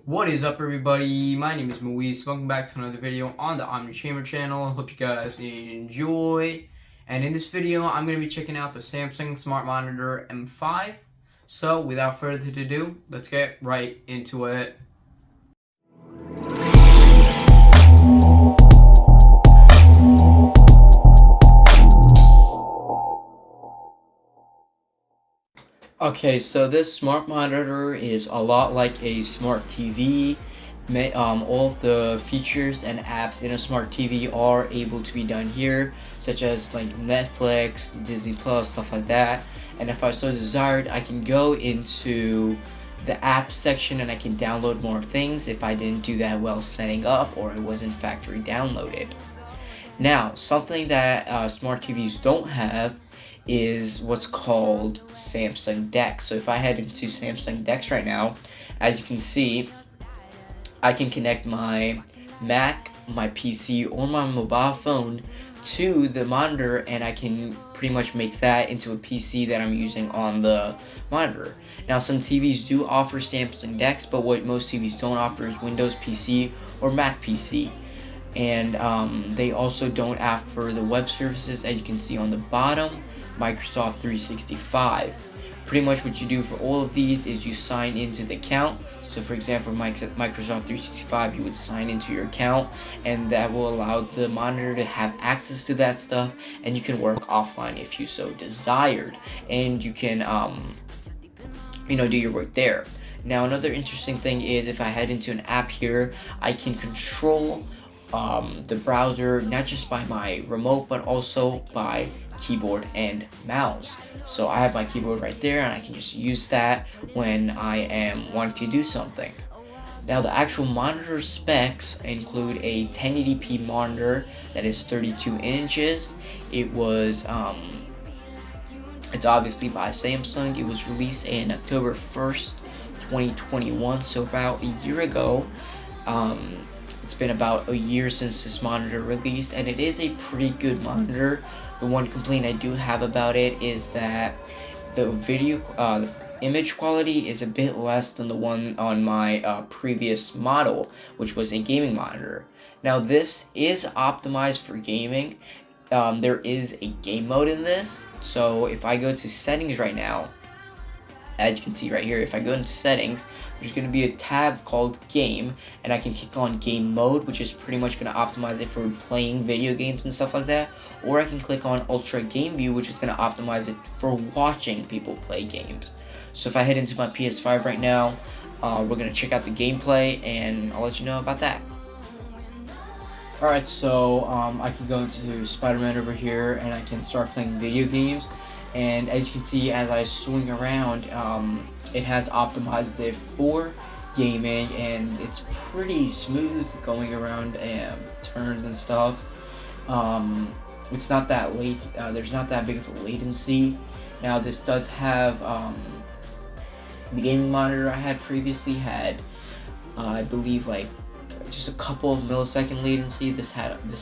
What is up, everybody? My name is Moise. Welcome back to another video on the OmniChamber channel. I hope you guys enjoy. And in this video, I'm going to be checking out the Samsung Smart Monitor M5. So without further ado, let's get right into it. Okay, so this smart monitor is a lot like a smart TV. All of the features and apps in a smart TV are able to be done here, such as like Netflix, Disney Plus, stuff like that. And if I so desired, I can go into the apps section and I can download more things if I didn't do that while setting up or it wasn't factory downloaded. Now, something that smart TVs don't have is what's called Samsung DeX. So if I head into Samsung DeX right now, as you can see, I can connect my Mac, my PC, or my mobile phone to the monitor, and I can pretty much make that into a PC that I'm using on the monitor. Now, some TVs do offer Samsung DeX, but what most TVs don't offer is Windows PC or Mac PC. And they also don't offer the web services, as you can see on the bottom, Microsoft 365. Pretty much what you do for all of these is you sign into the account. So for example, Microsoft 365, you would sign into your account, and that will allow the monitor to have access to that stuff, and you can work offline if you so desired, and you can do your work there. Now, another interesting thing is if I head into an app here, I can control the browser not just by my remote but also by keyboard and mouse. So I have my keyboard right there, and I can just use that when I am wanting to do something. Now, the actual monitor specs include a 1080p monitor that is 32 inches. It's obviously by Samsung. It was released in October 1st, 2021, so about a year ago. It's been about a year since this monitor released, and it is a pretty good monitor. The one complaint I do have about it is that the image quality is a bit less than the one on my previous model, which was a gaming monitor. Now, this is optimized for gaming. There is a game mode in this, so if I go to settings right now, as you can see right here, if I go into settings, there's going to be a tab called game, and I can click on game mode, which is pretty much going to optimize it for playing video games and stuff like that, or I can click on ultra game view, which is going to optimize it for watching people play games. So if I head into my PS5 right now, we're going to check out the gameplay, and I'll let you know about that. Alright, so I can go into Spider-Man over here, and I can start playing video games. And as you can see, as I swing around, it has optimized it for gaming, and it's pretty smooth going around turns and stuff. It's not that late. There's not that big of a latency. Now, this does have the gaming monitor I had previously had, I believe, like just a couple of millisecond latency. This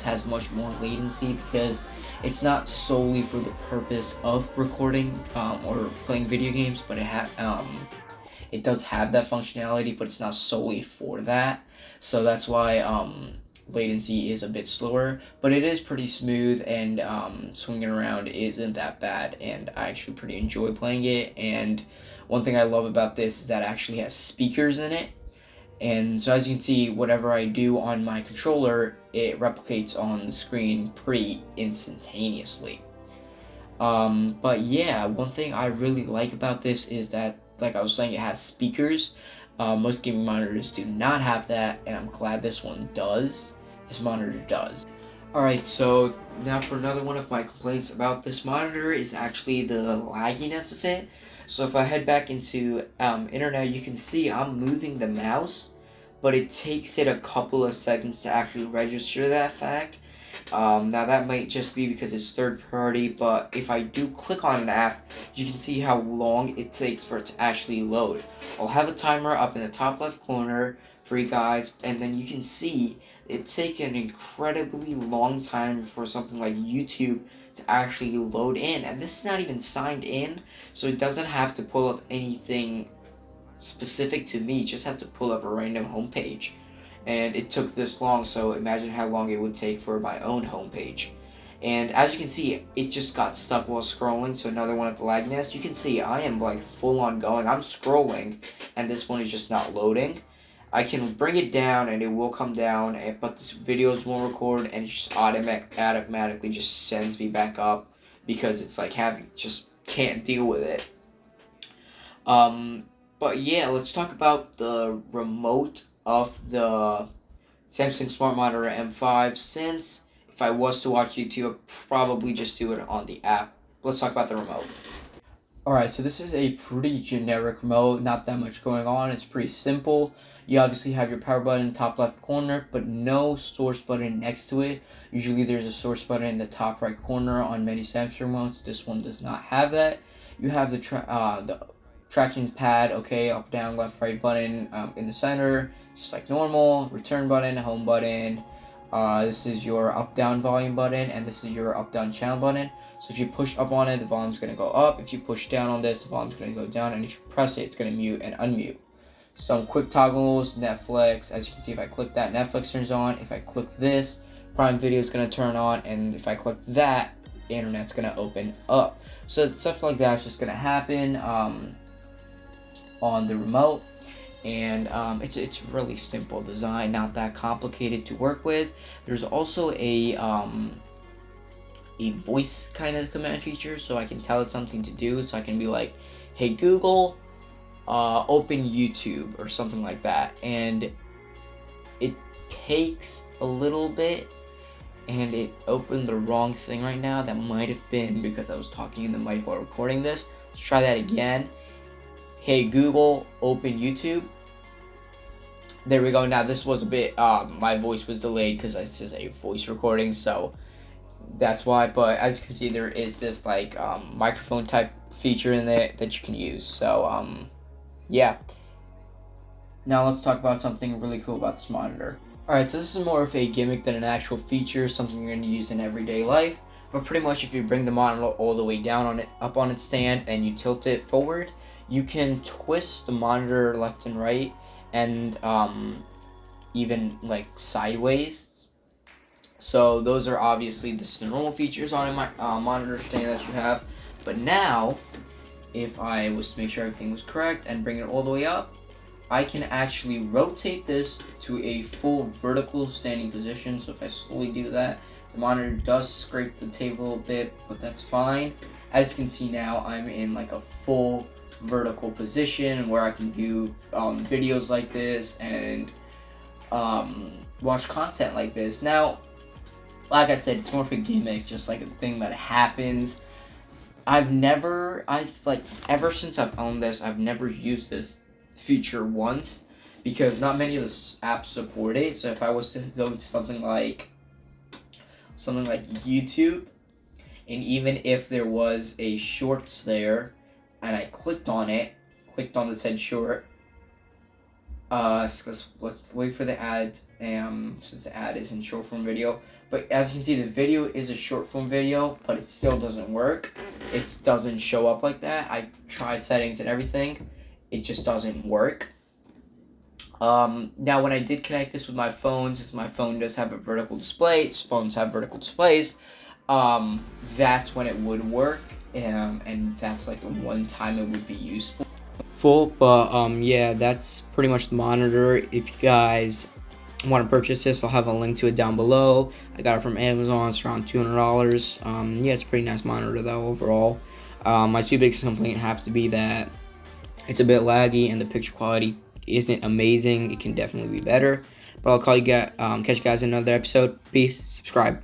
has much more latency because it's not solely for the purpose of recording or playing video games, but it does have that functionality, but it's not solely for that. So that's why latency is a bit slower, but it is pretty smooth, and swinging around isn't that bad, and I actually pretty enjoy playing it. And one thing I love about this is that it actually has speakers in it. And so as you can see, whatever I do on my controller, it replicates on the screen pretty instantaneously. But yeah, one thing I really like about this is that, like I was saying, it has speakers. Most gaming monitors do not have that, and I'm glad this one does. This monitor does. Alright, so now for another one of my complaints about this monitor is actually the lagginess of it. So if I head back into internet, you can see I'm moving the mouse, but it takes it a couple of seconds to actually register that fact. Now that might just be because it's third party, but if I do click on an app, you can see how long it takes for it to actually load. I'll have a timer up in the top left corner for you guys, and then you can see it takes an incredibly long time for something like YouTube to actually load in, and this is not even signed in, so it doesn't have to pull up anything specific to me, just have to pull up a random homepage. And it took this long, so imagine how long it would take for my own homepage. And as you can see, it just got stuck while scrolling, so another one of the laginess. You can see I am like full on going. I'm scrolling, and this one is just not loading. I can bring it down, and it will come down, but this videos won't record, and it just automatically just sends me back up because it's like just can't deal with it. But yeah, let's talk about the remote of the Samsung Smart Monitor M5. Since if I was to watch YouTube, I'd probably just do it on the app. Let's talk about the remote. Alright, so this is a pretty generic remote, not that much going on. It's pretty simple. You obviously have your power button in the top left corner, but no source button next to it. Usually there's a source button in the top right corner on many Samsung remotes. This one does not have that. You have the traction pad, okay, up, down, left, right button in the center, just like normal. Return button, home button. This is your up-down volume button, and this is your up-down channel button. So if you push up on it, the volume's going to go up. If you push down on this, the volume's going to go down. And if you press it, it's going to mute and unmute. Some quick toggles, Netflix. As you can see, if I click that, Netflix turns on. If I click this, Prime Video is going to turn on. And if I click that, the internet's going to open up. So stuff like that's just going to happen on the remote. And it's really simple design, not that complicated to work with. There's also a voice kind of command feature, so I can tell it something to do. So I can be like, hey Google, open YouTube or something like that. And it takes a little bit, and it opened the wrong thing right now. That might have been because I was talking in the mic while recording this. Let's try that again. Hey Google, open YouTube. There we go. Now this was a bit, my voice was delayed because this is a voice recording, so that's why. But as you can see, there is this like microphone type feature in there that you can use. So yeah. Now let's talk about something really cool about this monitor. Alright, so this is more of a gimmick than an actual feature, something you're going to use in everyday life. But pretty much if you bring the monitor all the way down on it, up on its stand, and you tilt it forward, you can twist the monitor left and right, and even like sideways. So those are obviously the normal features on a monitor stand that you have. But now, if I was to make sure everything was correct and bring it all the way up, I can actually rotate this to a full vertical standing position. So if I slowly do that, the monitor does scrape the table a bit, but that's fine. As you can see now, I'm in like a full vertical position where I can do videos like this and watch content like this. Now, like I said, it's more of a gimmick, just like a thing that happens. Ever since I've owned this, I've never used this feature once because not many of the apps support it. So if I was to go to something like YouTube, and even if there was a shorts there, and I clicked on the said short. Let's wait for the ad. Since the ad is in short form video, but as you can see, the video is a short form video, but it still doesn't work. It doesn't show up like that. I tried settings and everything, it just doesn't work. Now when I did connect this with my phone, since my phone does have a vertical display, phones have vertical displays, that's when it would work. And that's like the one time it would be useful. But yeah, that's pretty much the monitor. If you guys want to purchase this, I'll have a link to it down below. I got it from Amazon. It's around $200. Yeah, it's a pretty nice monitor though overall. My two biggest complaints have to be that it's a bit laggy and the picture quality isn't amazing. It can definitely be better. But I'll catch you guys in another episode. Peace. Subscribe.